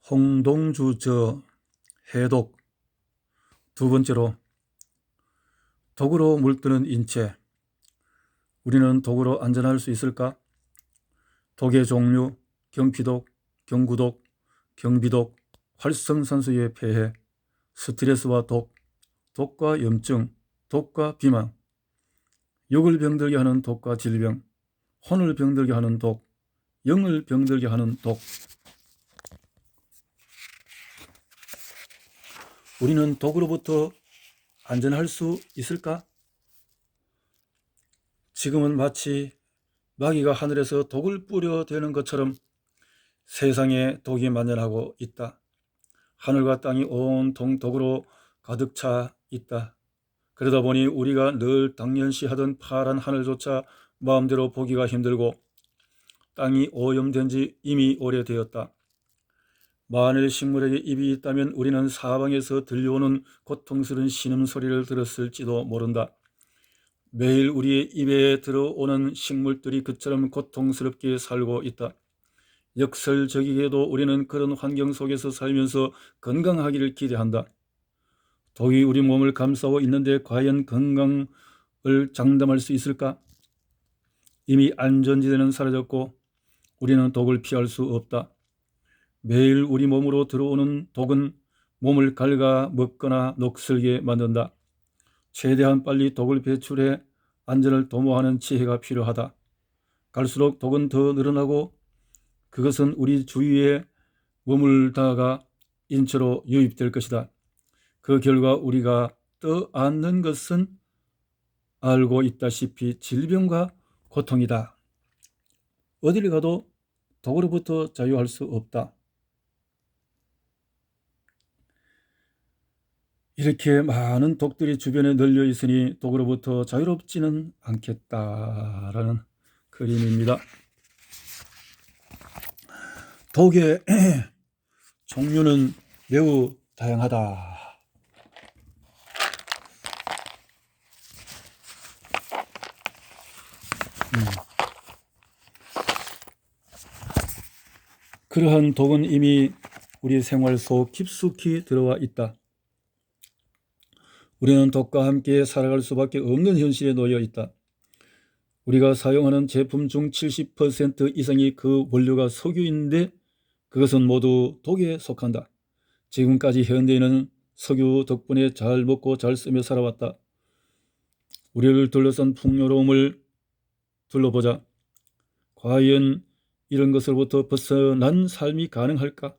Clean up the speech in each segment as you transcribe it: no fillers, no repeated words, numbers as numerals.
홍동주 해독. 두 번째로, 독으로 물드는 인체. 우리는 독으로 안전할 수 있을까? 독의 종류, 경피독, 경구독, 경비독, 활성산소의 폐해, 스트레스와 독, 독과 염증, 독과 비만, 육을 병들게 하는 독과 질병, 혼을 병들게 하는 독, 영을 병들게 하는 독. 우리는 독으로부터 안전할 수 있을까? 지금은 마치 마귀가 하늘에서 독을 뿌려대는 것처럼 세상에 독이 만연하고 있다. 하늘과 땅이 온통 독으로 가득 차 있다. 그러다 보니 우리가 늘 당연시하던 파란 하늘조차 마음대로 보기가 힘들고 땅이 오염된 지 이미 오래되었다. 만일 식물에게 입이 있다면 우리는 사방에서 들려오는 고통스러운 신음소리를 들었을지도 모른다. 매일 우리의 입에 들어오는 식물들이 그처럼 고통스럽게 살고 있다. 역설적이게도 우리는 그런 환경 속에서 살면서 건강하기를 기대한다. 독이 우리 몸을 감싸고 있는데 과연 건강을 장담할 수 있을까? 이미 안전지대는 사라졌고 우리는 독을 피할 수 없다. 매일 우리 몸으로 들어오는 독은 몸을 갉아 먹거나 녹슬게 만든다. 최대한 빨리 독을 배출해 안전을 도모하는 지혜가 필요하다. 갈수록 독은 더 늘어나고 그것은 우리 주위에 머물다가 인체로 유입될 것이다. 그 결과 우리가 떠안는 것은 알고 있다시피 질병과 고통이다. 어디를 가도 독으로부터 자유할 수 없다. 이렇게 많은 독들이 주변에 널려 있으니 독으로부터 자유롭지는 않겠다라는 그림입니다. 독의 종류는 매우 다양하다. 그러한 독은 이미 우리 생활 속 깊숙이 들어와 있다. 우리는 독과 함께 살아갈 수밖에 없는 현실에 놓여 있다. 우리가 사용하는 제품 중 70% 이상이 그 원료가 석유인데 그것은 모두 독에 속한다. 지금까지 현대인은 석유 덕분에 잘 먹고 잘 쓰며 살아왔다. 우리를 둘러싼 풍요로움을 둘러보자. 과연 이런 것으로부터 벗어난 삶이 가능할까?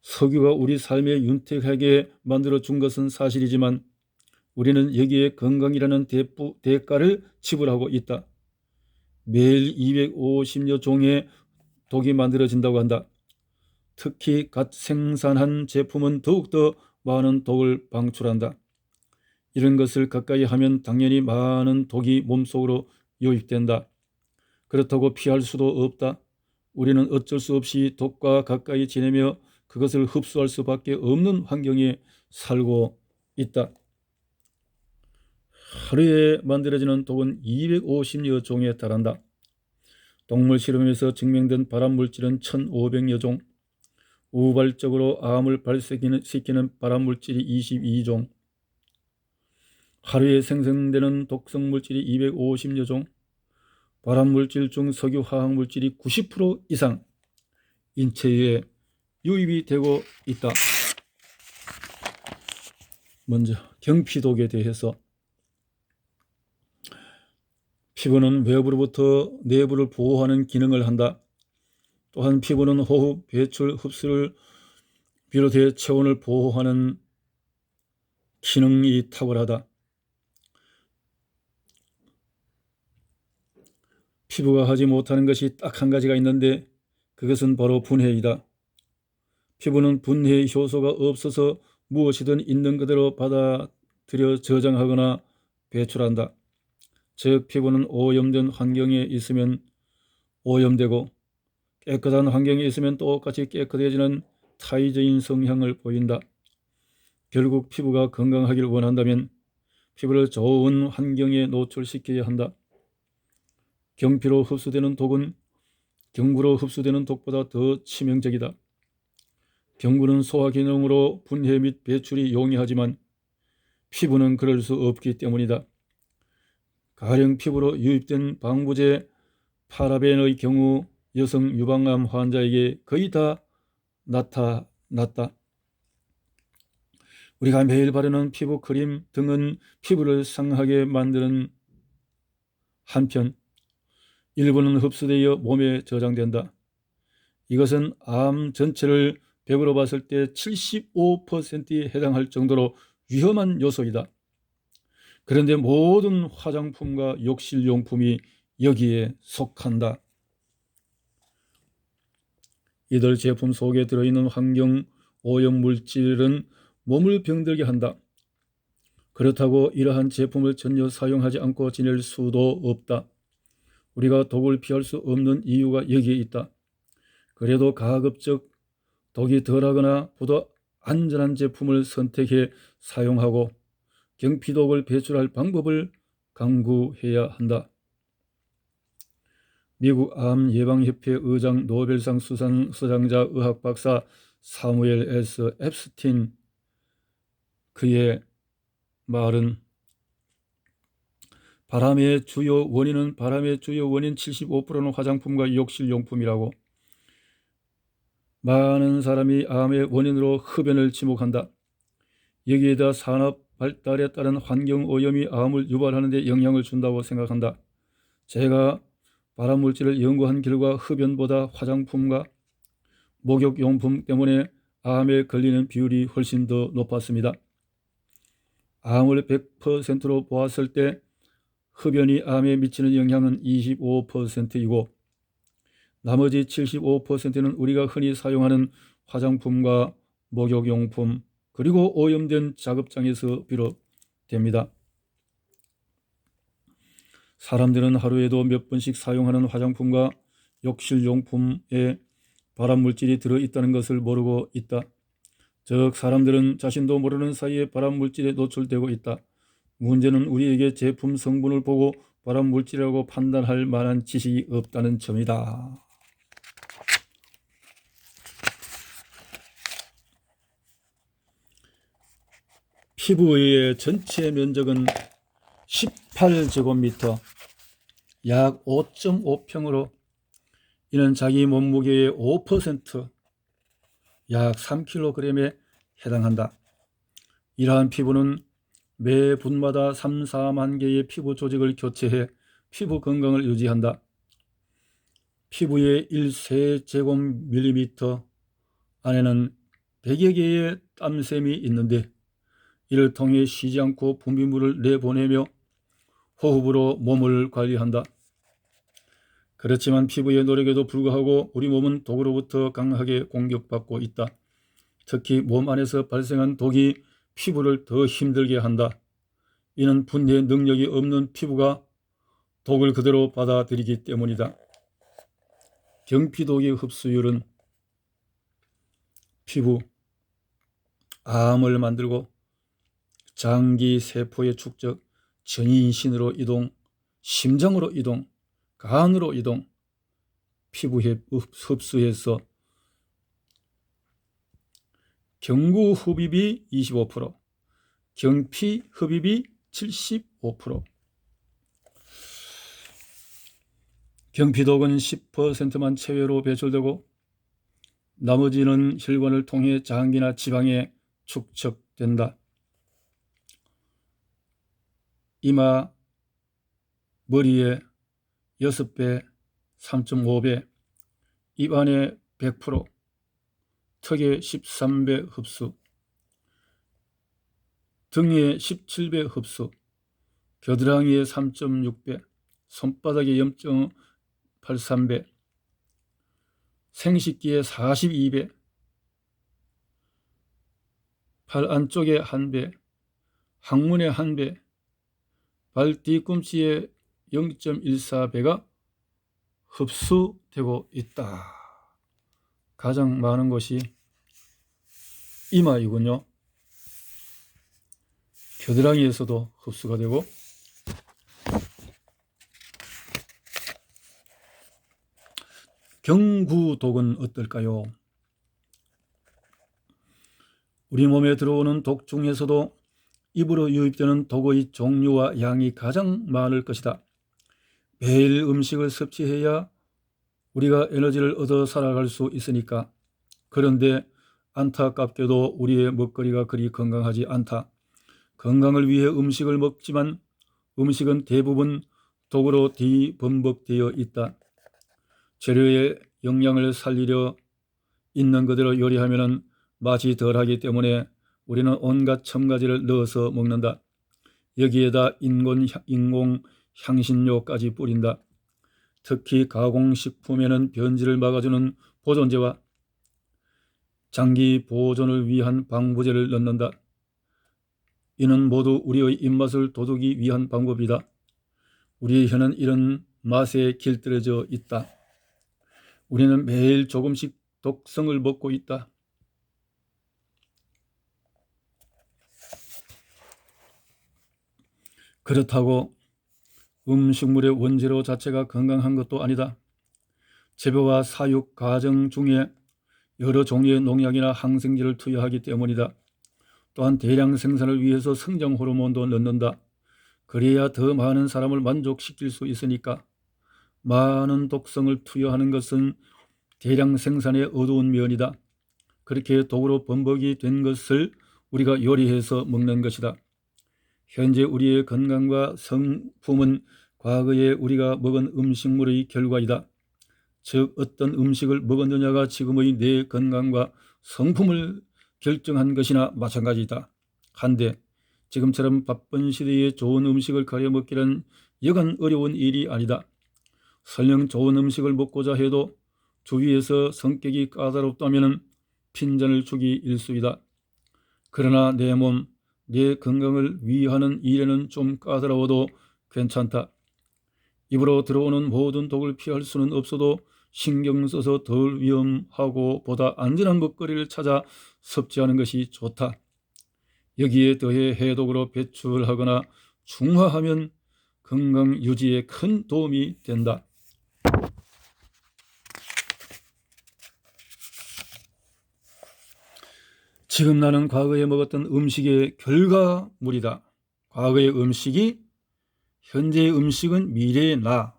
석유가 우리 삶에 윤택하게 만들어준 것은 사실이지만 우리는 여기에 건강이라는 대가를 지불하고 있다. 매일 250여 종의 독이 만들어진다고 한다. 특히 갓 생산한 제품은 더욱더 많은 독을 방출한다. 이런 것을 가까이 하면 당연히 많은 독이 몸속으로 유입된다. 그렇다고 피할 수도 없다. 우리는 어쩔 수 없이 독과 가까이 지내며 그것을 흡수할 수밖에 없는 환경에 살고 있다. 하루에 만들어지는 독은 250여 종에 달한다. 동물 실험에서 증명된 발암물질은 1500여 종, 우발적으로 암을 발생시키는 발암물질이 22종, 하루에 생성되는 독성물질이 250여 종, 발암물질 중 석유화학물질이 90% 이상 인체에 유입이 되고 있다. 먼저 경피독에 대해서, 피부는 외부로부터 내부를 보호하는 기능을 한다. 또한 피부는 호흡, 배출, 흡수를 비롯해 체온을 보호하는 기능이 탁월하다. 피부가 하지 못하는 것이 딱 한 가지가 있는데 그것은 바로 분해이다. 피부는 분해의 효소가 없어서 무엇이든 있는 그대로 받아들여 저장하거나 배출한다. 즉 피부는 오염된 환경에 있으면 오염되고 깨끗한 환경에 있으면 똑같이 깨끗해지는 타이적인 성향을 보인다. 결국 피부가 건강하길 원한다면 피부를 좋은 환경에 노출시켜야 한다. 경피로 흡수되는 독은 경구로 흡수되는 독보다 더 치명적이다. 경구는 소화 기능으로 분해 및 배출이 용이하지만 피부는 그럴 수 없기 때문이다. 가령 피부로 유입된 방부제 파라벤의 경우 여성 유방암 환자에게 거의 다 나타났다. 우리가 매일 바르는 피부 크림 등은 피부를 상하게 만드는 한편 일부는 흡수되어 몸에 저장된다. 이것은 암 전체를 100으로 봤을 때 75%에 해당할 정도로 위험한 요소이다. 그런데 모든 화장품과 욕실용품이 여기에 속한다. 이들 제품 속에 들어있는 환경 오염 물질은 몸을 병들게 한다. 그렇다고 이러한 제품을 전혀 사용하지 않고 지낼 수도 없다. 우리가 독을 피할 수 없는 이유가 여기에 있다. 그래도 가급적 독이 덜하거나 보다 안전한 제품을 선택해 사용하고 경피독을 배출할 방법을 강구해야 한다. 미국 암예방협회 의장 노벨상 수상자 의학박사 사무엘 S. 앱스틴 그의 말은 바람의 주요 원인 75%는 화장품과 욕실용품이라고. 많은 사람이 암의 원인으로 흡연을 지목한다. 여기에다 산업 발달에 따른 환경 오염이 암을 유발하는 데 영향을 준다고 생각한다. 제가 발암물질을 연구한 결과 흡연보다 화장품과 목욕용품 때문에 암에 걸리는 비율이 훨씬 더 높았습니다. 암을 100%로 보았을 때 흡연이 암에 미치는 영향은 25%이고 나머지 75%는 우리가 흔히 사용하는 화장품과 목욕용품 그리고 오염된 작업장에서 비롯됩니다. 사람들은 하루에도 몇 번씩 사용하는 화장품과 욕실용품에 발암물질이 들어있다는 것을 모르고 있다. 즉 사람들은 자신도 모르는 사이에 발암물질에 노출되고 있다. 문제는 우리에게 제품 성분을 보고 발암물질이라고 판단할 만한 지식이 없다는 점이다. 피부의 전체 면적은 18제곱미터, 약 5.5평으로 이는 자기 몸무게의 5%, 약 3kg에 해당한다. 이러한 피부는 매 분마다 3, 4만 개의 피부 조직을 교체해 피부 건강을 유지한다. 피부의 1세제곱밀리미터 안에는 100여 개의 땀샘이 있는데 이를 통해 쉬지 않고 분비물을 내보내며 호흡으로 몸을 관리한다. 그렇지만 피부의 노력에도 불구하고 우리 몸은 독으로부터 강하게 공격받고 있다. 특히 몸 안에서 발생한 독이 피부를 더 힘들게 한다. 이는 분해 능력이 없는 피부가 독을 그대로 받아들이기 때문이다. 경피독의 흡수율은 피부, 암을 만들고 장기 세포의 축적, 전인신으로 이동, 심장으로 이동, 간으로 이동, 피부에 흡수해서 경구 흡입이 25%, 경피 흡입이 75%. 경피독은 10%만 체외로 배출되고 나머지는 혈관을 통해 장기나 지방에 축적된다. 이마, 머리에 6배, 3.5배, 입 안에 100%, 턱에 13배 흡수, 등에 17배 흡수, 겨드랑이에 3.6배, 손바닥에 0.83배, 생식기에 42배, 팔 안쪽에 1배, 항문에 1배, 발 뒤꿈치에 0.14배가 흡수되고 있다. 가장 많은 것이 이마이군요. 겨드랑이에서도 흡수가 되고 경구독은 어떨까요? 우리 몸에 들어오는 독 중에서도 입으로 유입되는 독의 종류와 양이 가장 많을 것이다. 매일 음식을 섭취해야 우리가 에너지를 얻어 살아갈 수 있으니까. 그런데 안타깝게도 우리의 먹거리가 그리 건강하지 않다. 건강을 위해 음식을 먹지만 음식은 대부분 독으로 뒤범벅되어 있다. 재료의 영양을 살리려 있는 그대로 요리하면 맛이 덜하기 때문에 우리는 온갖 첨가지를 넣어서 먹는다. 여기에다 인공 향신료까지 뿌린다. 특히 가공식품에는 변질을 막아주는 보존제와 장기 보존을 위한 방부제를 넣는다. 이는 모두 우리의 입맛을 돋우기 위한 방법이다. 우리의 혀는 이런 맛에 길들여져 있다. 우리는 매일 조금씩 독성을 먹고 있다. 그렇다고 음식물의 원재료 자체가 건강한 것도 아니다. 재배와 사육 과정 중에 여러 종류의 농약이나 항생제를 투여하기 때문이다. 또한 대량 생산을 위해서 성장 호르몬도 넣는다. 그래야 더 많은 사람을 만족시킬 수 있으니까. 많은 독성을 투여하는 것은 대량 생산의 어두운 면이다. 그렇게 독으로 범벅이 된 것을 우리가 요리해서 먹는 것이다. 현재 우리의 건강과 성품은 과거에 우리가 먹은 음식물의 결과이다. 즉 어떤 음식을 먹었느냐가 지금의 내 건강과 성품을 결정한 것이나 마찬가지다. 한데 지금처럼 바쁜 시대에 좋은 음식을 가려 먹기는 여간 어려운 일이 아니다. 설령 좋은 음식을 먹고자 해도 주위에서 성격이 까다롭다면 핀잔을 주기 일쑤이다. 그러나 내 몸, 내 건강을 위하는 일에는 좀 까다로워도 괜찮다. 입으로 들어오는 모든 독을 피할 수는 없어도 신경 써서 덜 위험하고 보다 안전한 먹거리를 찾아 섭취하는 것이 좋다. 여기에 더해 해독으로 배출하거나 중화하면 건강 유지에 큰 도움이 된다. 지금 나는 과거에 먹었던 음식의 결과물이다. 과거의 음식이 현재의 음식은 미래의 나.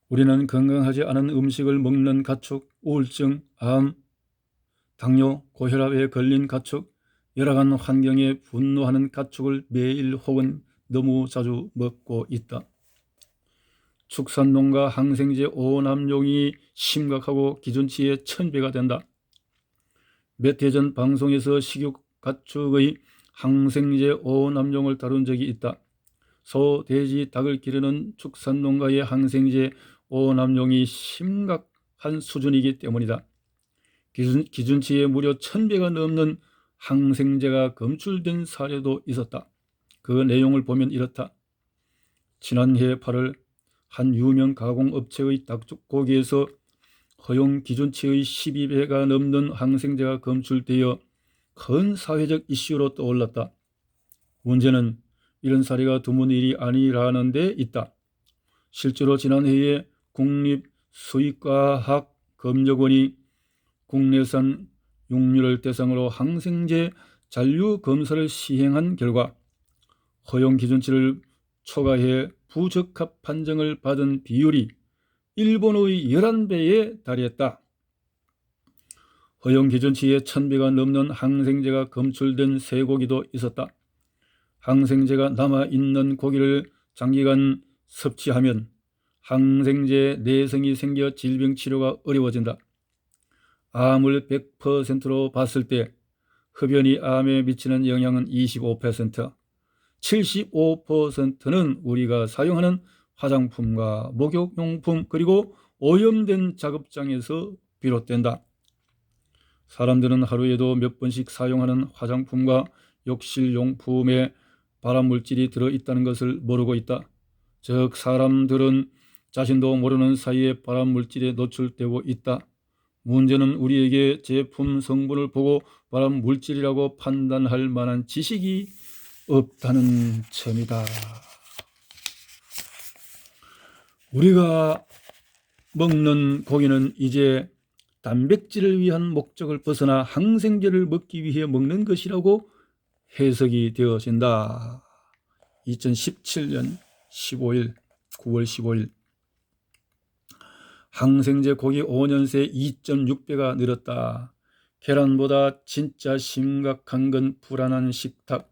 우리는 건강하지 않은 음식을 먹는 가축, 우울증, 암, 당뇨, 고혈압에 걸린 가축, 열악한 환경에 분노하는 가축을 매일 혹은 너무 자주 먹고 있다. 축산농가 항생제 오남용이 심각하고 기준치의 1000배가 된다. 몇 해 전 방송에서 식육 가축의 항생제 오남용을 다룬 적이 있다. 소, 돼지, 닭을 기르는 축산농가의 항생제 오남용이 심각한 수준이기 때문이다. 기준치의 무려 1000배가 넘는 항생제가 검출된 사례도 있었다. 그 내용을 보면 이렇다. 지난해 8월 한 유명 가공업체의 닭고기에서 허용 기준치의 12배가 넘는 항생제가 검출되어 큰 사회적 이슈로 떠올랐다. 문제는 이런 사례가 드문 일이 아니라는 데 있다. 실제로 지난해에 국립수의과학검역원이 국내산 육류를 대상으로 항생제 잔류 검사를 시행한 결과 허용 기준치를 초과해 부적합 판정을 받은 비율이 일본의 11배에 달했다. 허용 기준치의 1000배가 넘는 항생제가 검출된 쇠고기도 있었다. 항생제가 남아있는 고기를 장기간 섭취하면 항생제 내성이 생겨 질병 치료가 어려워진다. 암을 100%로 봤을 때 흡연이 암에 미치는 영향은 25%, 75%는 우리가 사용하는 화장품과 목욕용품 그리고 오염된 작업장에서 비롯된다. 사람들은 하루에도 몇 번씩 사용하는 화장품과 욕실용품에 발암물질이 들어있다는 것을 모르고 있다. 즉 사람들은 자신도 모르는 사이에 발암물질에 노출되고 있다. 문제는 우리에게 제품 성분을 보고 발암물질이라고 판단할 만한 지식이 없다는 점이다. 우리가 먹는 고기는 이제 단백질을 위한 목적을 벗어나 항생제를 먹기 위해 먹는 것이라고 해석이 되어진다. 2017년 15일 9월 15일 항생제 고기 5년 새 2.6배가 늘었다. 계란보다 진짜 심각한 건 불안한 식탁.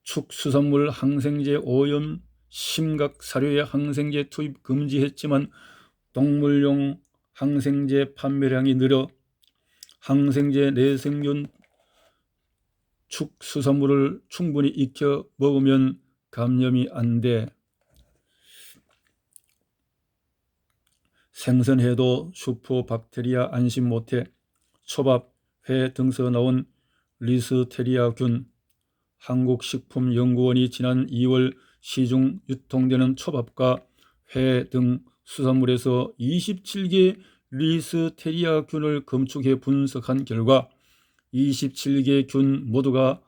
축수산물 항생제 오염 심각. 사료에 항생제 투입 금지했지만 동물용 항생제 판매량이 늘어 항생제 내생균 축수산물을 충분히 익혀 먹으면 감염이 안 돼. 생선해도 슈퍼박테리아 안심 못해. 초밥, 회 등서 나온 리스테리아균. 한국식품연구원이 지난 2월 시중 유통되는 초밥과 회 등 수산물에서 27개 리스테리아균을 검출해 분석한 결과 27개 균 모두가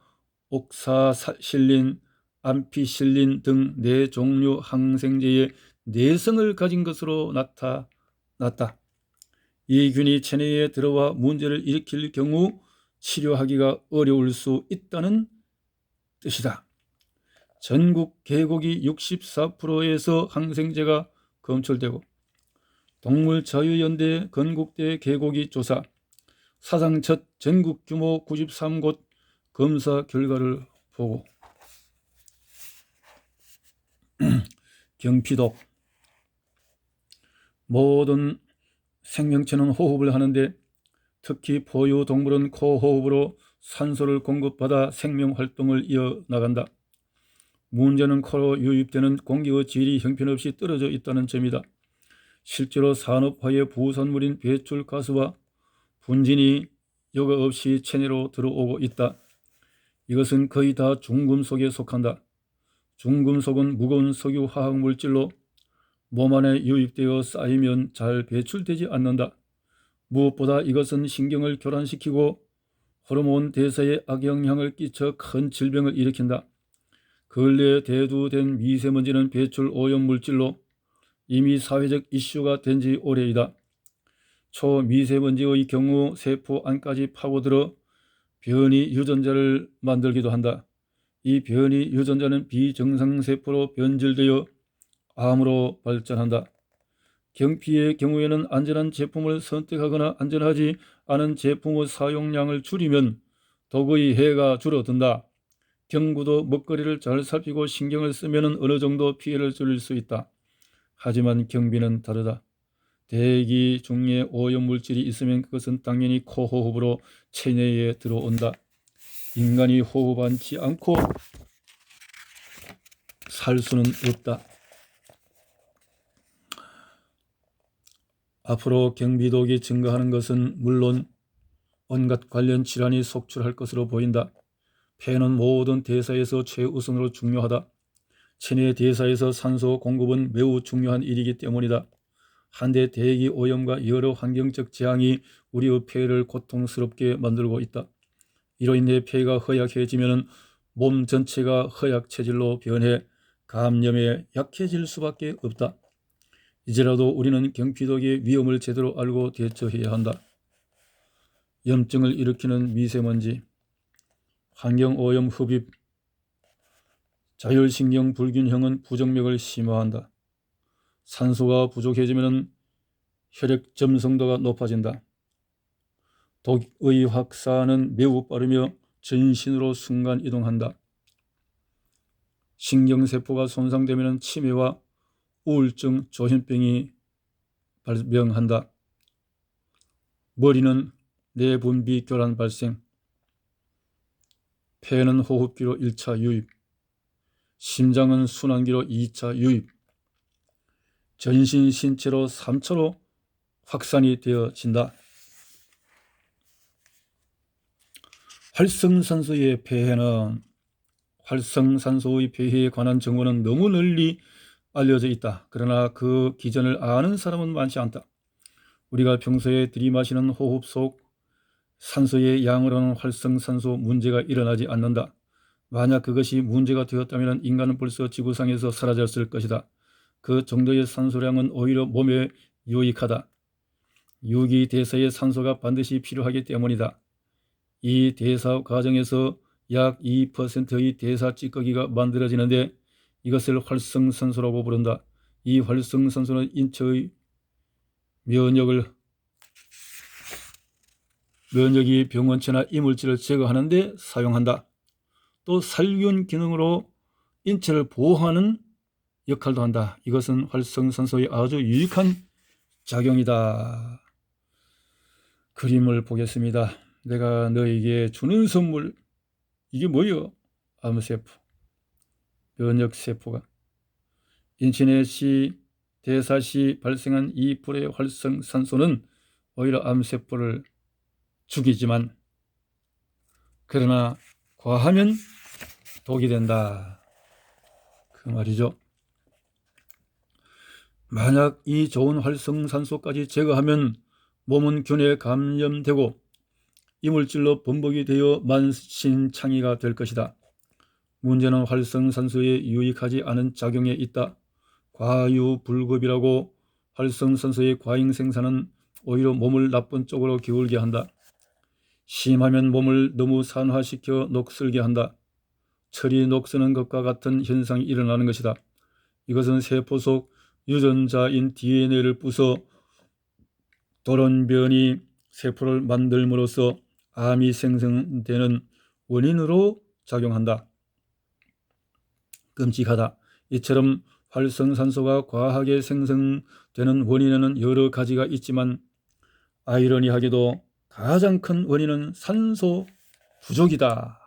옥사실린, 암피실린 등 4종류 항생제의 내성을 가진 것으로 나타났다. 이 균이 체내에 들어와 문제를 일으킬 경우 치료하기가 어려울 수 있다는 뜻이다. 전국 개고기 64%에서 항생제가 검출되고 동물자유연대 건국대 개고기 조사 사상 첫 전국 규모 93곳 검사 결과를 보고 경피독. 모든 생명체는 호흡을 하는데 특히 포유동물은 코호흡으로 산소를 공급받아 생명활동을 이어나간다. 문제는 코로 유입되는 공기의 질이 형편없이 떨어져 있다는 점이다. 실제로 산업화의 부산물인 배출가스와 분진이 여과 없이 체내로 들어오고 있다. 이것은 거의 다 중금속에 속한다. 중금속은 무거운 석유 화학물질로 몸 안에 유입되어 쌓이면 잘 배출되지 않는다. 무엇보다 이것은 신경을 교란시키고 호르몬 대사에 악영향을 끼쳐 큰 질병을 일으킨다. 근래에 대두된 미세먼지는 배출 오염물질로 이미 사회적 이슈가 된 지 오래이다. 초미세먼지의 경우 세포 안까지 파고들어 변이 유전자를 만들기도 한다. 이 변이 유전자는 비정상세포로 변질되어 암으로 발전한다. 경피의 경우에는 안전한 제품을 선택하거나 안전하지 않은 제품의 사용량을 줄이면 독의 해가 줄어든다. 경구도 먹거리를 잘 살피고 신경을 쓰면 어느 정도 피해를 줄일 수 있다. 하지만 경비는 다르다. 대기 중에 오염물질이 있으면 그것은 당연히 코호흡으로 체내에 들어온다. 인간이 호흡하지 않고 살 수는 없다. 앞으로 경비독이 증가하는 것은 물론 온갖 관련 질환이 속출할 것으로 보인다. 폐는 모든 대사에서 최우선으로 중요하다. 체내 대사에서 산소 공급은 매우 중요한 일이기 때문이다. 한데 대기 오염과 여러 환경적 재앙이 우리의 폐를 고통스럽게 만들고 있다. 이로 인해 폐가 허약해지면 몸 전체가 허약 체질로 변해 감염에 약해질 수밖에 없다. 이제라도 우리는 경피독의 위험을 제대로 알고 대처해야 한다. 염증을 일으키는 미세먼지, 환경오염 흡입, 자율신경 불균형은 부정맥을 심화한다. 산소가 부족해지면 혈액 점성도가 높아진다. 독의 확산은 매우 빠르며 전신으로 순간 이동한다. 신경세포가 손상되면 치매와 우울증, 조현병이 발병한다. 머리는 내분비 교란 발생, 폐는 호흡기로 1차 유입, 심장은 순환기로 2차 유입, 전신 신체로 3차로 확산이 되어진다. 활성산소의 폐해는 활성산소의 폐해에 관한 정보는 너무 널리 알려져 있다. 그러나 그 기전을 아는 사람은 많지 않다. 우리가 평소에 들이마시는 호흡 속 산소의 양으로는 활성산소 문제가 일어나지 않는다. 만약 그것이 문제가 되었다면 인간은 벌써 지구상에서 사라졌을 것이다. 그 정도의 산소량은 오히려 몸에 유익하다. 유기 대사에 산소가 반드시 필요하기 때문이다. 이 대사 과정에서 약 2%의 대사 찌꺼기가 만들어지는데 이것을 활성산소라고 부른다. 이 활성산소는 인체의 면역이 병원체나 이물질을 제거하는 데 사용한다. 또 살균 기능으로 인체를 보호하는 역할도 한다. 이것은 활성산소의 아주 유익한 작용이다. 그림을 보겠습니다. 내가 너에게 주는 선물, 이게 뭐예요? 암세포, 면역세포가 인체 시 대사 시 발생한 이 불의 활성산소는 오히려 암세포를 죽이지만 그러나 과하면 독이 된다. 그 말이죠. 만약 이 좋은 활성산소까지 제거하면 몸은 균에 감염되고 이물질로 범벅이 되어 만신창이가 될 것이다. 문제는 활성산소에 유익하지 않은 작용에 있다. 과유불급이라고 활성산소의 과잉 생산은 오히려 몸을 나쁜 쪽으로 기울게 한다. 심하면 몸을 너무 산화시켜 녹슬게 한다. 철이 녹쓰는 것과 같은 현상이 일어나는 것이다. 이것은 세포 속 유전자인 DNA를 부숴 돌연변이 세포를 만들므로써 암이 생성되는 원인으로 작용한다. 끔찍하다. 이처럼 활성산소가 과하게 생성되는 원인에는 여러 가지가 있지만 아이러니하게도 가장 큰 원인은 산소 부족이다.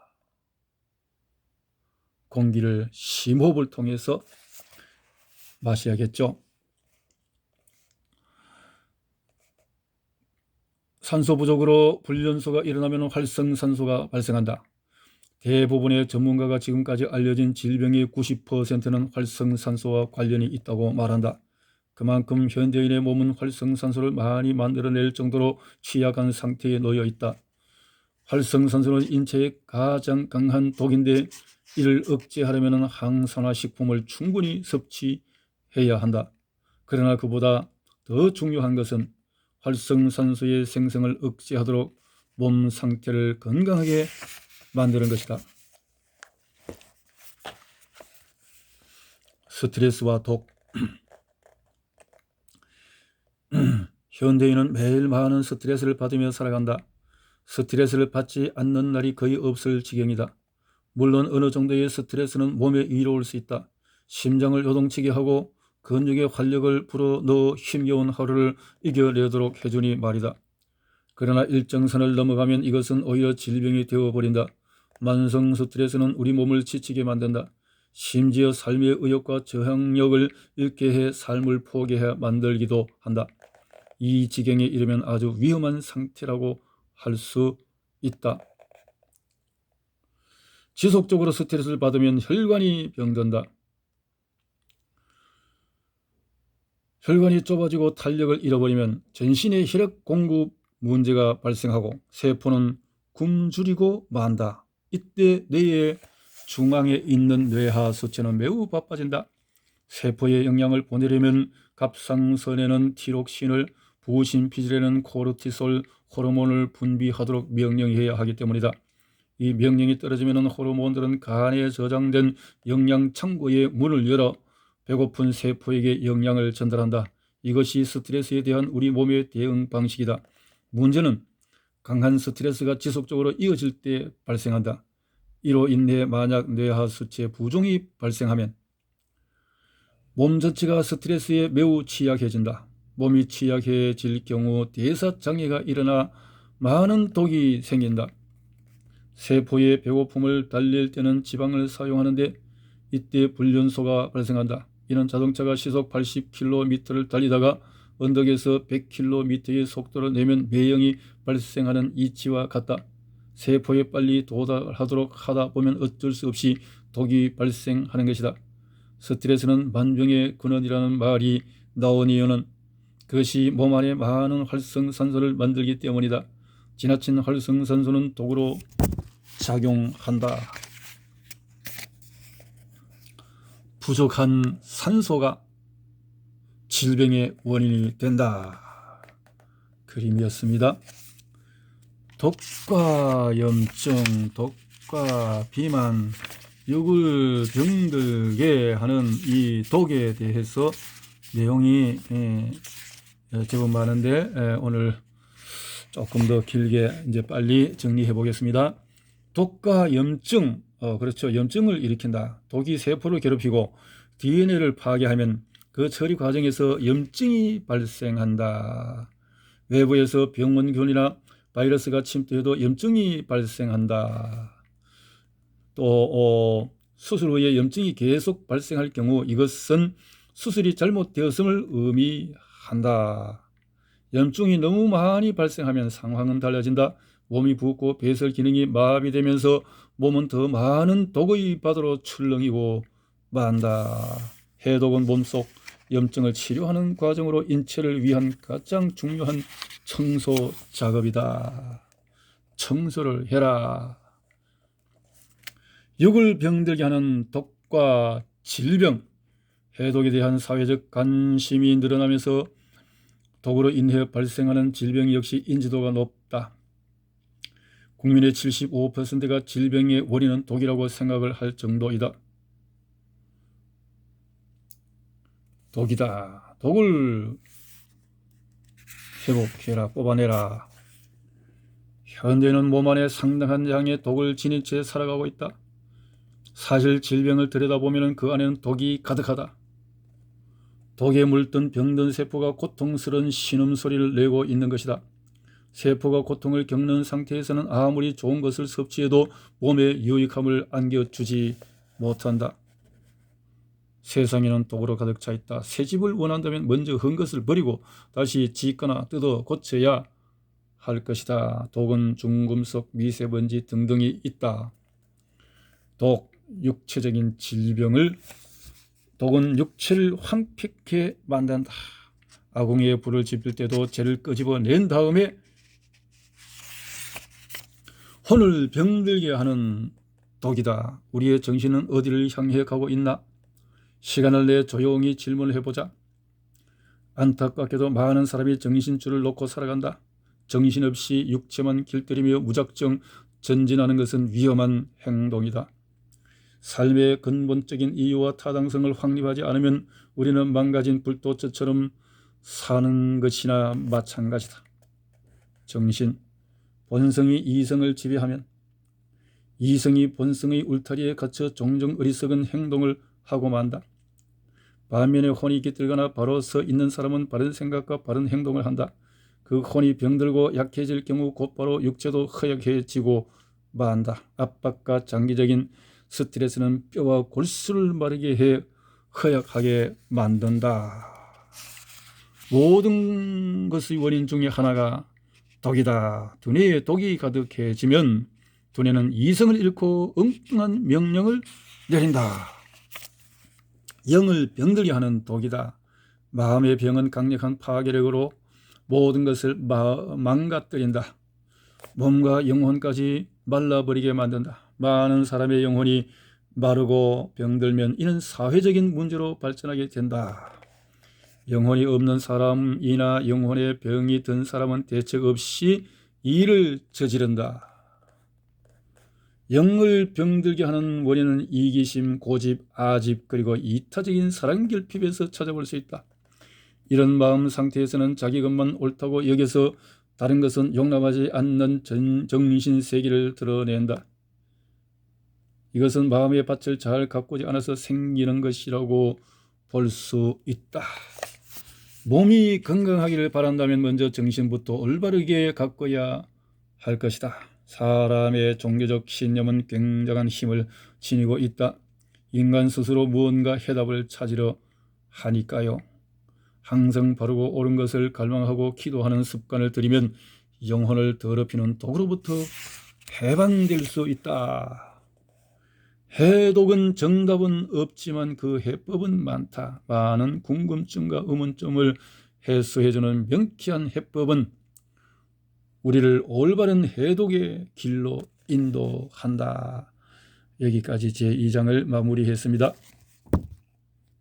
공기를 심호흡을 통해서 마셔야겠죠. 산소 부족으로 불련소가 일어나면 활성산소가 발생한다. 대부분의 전문가가 지금까지 알려진 질병의 90%는 활성산소와 관련이 있다고 말한다. 그만큼 현대인의 몸은 활성산소를 많이 만들어낼 정도로 취약한 상태에 놓여 있다. 활성산소는 인체의 가장 강한 독인데 이를 억제하려면 항산화식품을 충분히 섭취해야 한다. 그러나 그보다 더 중요한 것은 활성산소의 생성을 억제하도록 몸 상태를 건강하게 만드는 것이다. 스트레스와 독. 현대인은 매일 많은 스트레스를 받으며 살아간다. 스트레스를 받지 않는 날이 거의 없을 지경이다. 물론 어느 정도의 스트레스는 몸에 이로울 수 있다. 심장을 요동치게 하고 근육에 활력을 불어넣어 힘겨운 하루를 이겨내도록 해주니 말이다. 그러나 일정선을 넘어가면 이것은 오히려 질병이 되어버린다. 만성 스트레스는 우리 몸을 지치게 만든다. 심지어 삶의 의욕과 저항력을 잃게 해 삶을 포기해 만들기도 한다. 이 지경에 이르면 아주 위험한 상태라고 할 수 있다. 지속적으로 스트레스를 받으면 혈관이 병든다. 혈관이 좁아지고 탄력을 잃어버리면 전신의 혈액 공급 문제가 발생하고 세포는 굶주리고 만다. 이때 뇌의 중앙에 있는 뇌하 수체는 매우 바빠진다. 세포에 영양을 보내려면 갑상선에는 티록신을, 부신피질에는 코르티솔 호르몬을 분비하도록 명령해야 하기 때문이다. 이 명령이 떨어지면 호르몬들은 간에 저장된 영양 창고의 문을 열어 배고픈 세포에게 영양을 전달한다. 이것이 스트레스에 대한 우리 몸의 대응 방식이다. 문제는 강한 스트레스가 지속적으로 이어질 때 발생한다. 이로 인해 만약 뇌하 수체 부종이 발생하면 몸 전체가 스트레스에 매우 취약해진다. 몸이 취약해질 경우 대사장애가 일어나 많은 독이 생긴다. 세포의 배고픔을 달랠 때는 지방을 사용하는데 이때 불련소가 발생한다. 이는 자동차가 시속 80km를 달리다가 언덕에서 100km의 속도를 내면 매형이 발생하는 이치와 같다. 세포에 빨리 도달하도록 하다 보면 어쩔 수 없이 독이 발생하는 것이다. 스트레스는 만병의 근원이라는 말이 나온 이유는 그것이 몸 안에 많은 활성산소를 만들기 때문이다. 지나친 활성산소는 독으로 작용한다. 부족한 산소가 질병의 원인이 된다. 그림이었습니다. 독과 염증, 독과 비만, 육을 병들게 하는 이 독에 대해서 내용이 제법 많은데 오늘 조금 더 길게 이제 빨리 정리해 보겠습니다. 독과 염증, 그렇죠. 염증을 일으킨다. 독이 세포를 괴롭히고 DNA를 파괴하면 그 처리 과정에서 염증이 발생한다. 외부에서 병원균이나 바이러스가 침투해도 염증이 발생한다. 또 수술 후에 염증이 계속 발생할 경우 이것은 수술이 잘못되었음을 의미한다. 염증이 너무 많이 발생하면 상황은 달라진다. 몸이 붓고 배설 기능이 마비되면서 몸은 더 많은 독의 바다로 출렁이고 만다. 해독은 몸속 염증을 치료하는 과정으로 인체를 위한 가장 중요한 청소 작업이다. 청소를 해라. 육을 병들게 하는 독과 질병, 해독에 대한 사회적 관심이 늘어나면서 독으로 인해 발생하는 질병 역시 인지도가 높다. 국민의 75%가 질병의 원인은 독이라고 생각을 할 정도이다. 독이다. 독을 회복해라, 뽑아내라. 현대는 몸 안에 상당한 양의 독을 지닌 채 살아가고 있다. 사실 질병을 들여다보면 그 안에는 독이 가득하다. 독에 물든 병든 세포가 고통스러운 신음소리를 내고 있는 것이다. 세포가 고통을 겪는 상태에서는 아무리 좋은 것을 섭취해도 몸에 유익함을 안겨주지 못한다. 세상에는 독으로 가득 차 있다. 새 집을 원한다면 먼저 헌 것을 버리고 다시 짓거나 뜯어 고쳐야 할 것이다. 독은 중금속, 미세먼지 등등이 있다. 독은 육체를 황폐케 만든다. 아궁이에 불을 지필 때도 재를 끄집어낸 다음에 혼을 병들게 하는 독이다. 우리의 정신은 어디를 향해 가고 있나? 시간을 내 조용히 질문을 해보자. 안타깝게도 많은 사람이 정신줄을 놓고 살아간다. 정신없이 육체만 길들이며 무작정 전진하는 것은 위험한 행동이다. 삶의 근본적인 이유와 타당성을 확립하지 않으면 우리는 망가진 불도저처럼 사는 것이나 마찬가지다. 정신, 본성이 이성을 지배하면 이성이 본성의 울타리에 갇혀 종종 어리석은 행동을 하고 만다. 반면에 혼이 깃들거나 바로 서 있는 사람은 바른 생각과 바른 행동을 한다. 그 혼이 병들고 약해질 경우 곧바로 육체도 허약해지고 만다. 압박과 장기적인 스트레스는 뼈와 골수를 마르게 해 허약하게 만든다. 모든 것의 원인 중에 하나가 독이다. 두뇌에 독이 가득해지면 두뇌는 이성을 잃고 엉뚱한 명령을 내린다. 영을 병들게 하는 독이다. 마음의 병은 강력한 파괴력으로 모든 것을 망가뜨린다. 몸과 영혼까지 말라버리게 만든다. 많은 사람의 영혼이 마르고 병들면 이는 사회적인 문제로 발전하게 된다. 영혼이 없는 사람이나 영혼의 병이 든 사람은 대책 없이 일을 저지른다. 영을 병들게 하는 원인은 이기심, 고집, 아집, 그리고 이타적인 사랑결핍에서 찾아볼 수 있다. 이런 마음 상태에서는 자기 것만 옳다고 여겨서 다른 것은 용납하지 않는 정신세계를 드러낸다. 이것은 마음의 밭을 잘 가꾸지 않아서 생기는 것이라고 볼 수 있다. 몸이 건강하기를 바란다면 먼저 정신부터 올바르게 가꿔야 할 것이다. 사람의 종교적 신념은 굉장한 힘을 지니고 있다. 인간 스스로 무언가 해답을 찾으려 하니까요. 항상 바르고 옳은 것을 갈망하고 기도하는 습관을 들이면 영혼을 더럽히는 독으로부터 해방될 수 있다. 해독은 정답은 없지만 그 해법은 많다. 많은 궁금증과 의문점을 해소해주는 명쾌한 해법은 우리를 올바른 해독의 길로 인도한다. 여기까지 제2장을 마무리했습니다.